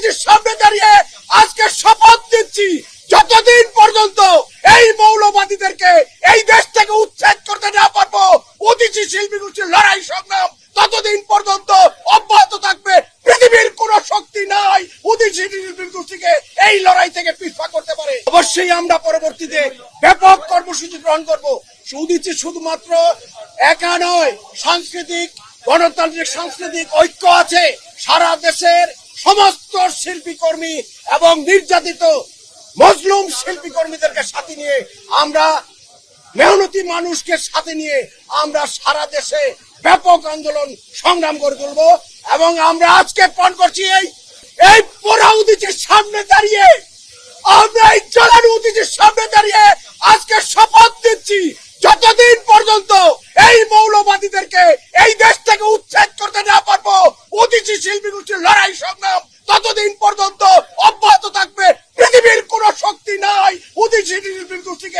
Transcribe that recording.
উদিচির সামনে দাঁড়িয়ে আজকে শপথ দিচ্ছি, যতদিন পর্যন্ত এই মৌলবাদীদেরকে এই দেশ থেকে উচ্ছেদ করতে না পারবো, উদিচি শিল্পী গোষ্ঠীর লড়াই সংগ্রাম ততদিন পর্যন্ত অব্যাহত থাকবে। পৃথিবীর কোন শক্তি নাই উদিচি শিল্পী গোষ্ঠীকে এই লড়াই থেকে পিছপা করতে পারে। অবশ্যই আমরা পরবর্তীতে ব্যাপক কর্মসূচি গ্রহণ করবো। উদিচি শুধুমাত্র একা নয়, সাংস্কৃতিক গণতান্ত্রিক সাংস্কৃতিক ঐক্য আছে। সারা দেশের সমস্ত শিল্পী কর্মী এবং নির্যাতিত মজলুম শিল্পী কর্মীদেরকে সাথে নিয়ে, আমরা মেহনতি মানুষকে সাথে নিয়ে আমরা সারা দেশে ব্যাপক আন্দোলন সংগ্রাম করে তুলব। এবং আমরা আজকে পণ করছি এই পোড়া উদিচির সামনে দাঁড়িয়ে, আমরা এই জ্বালানো উদিচির সামনে দাঁড়িয়ে আজকে শপথ দিচ্ছি, যতদিন পর্যন্ত এই মৌলবাদীদেরকে এই দেশ থেকে উচ্ছেদ করতে না পারবো, উদিচি শিল্পী গোষ্ঠীর লড়াই সংগ্রাম ততদিন পর্যন্ত অব্যাহত থাকবে। পৃথিবীর কোন শক্তি নাই উদিচি শিল্পী গোষ্ঠীকে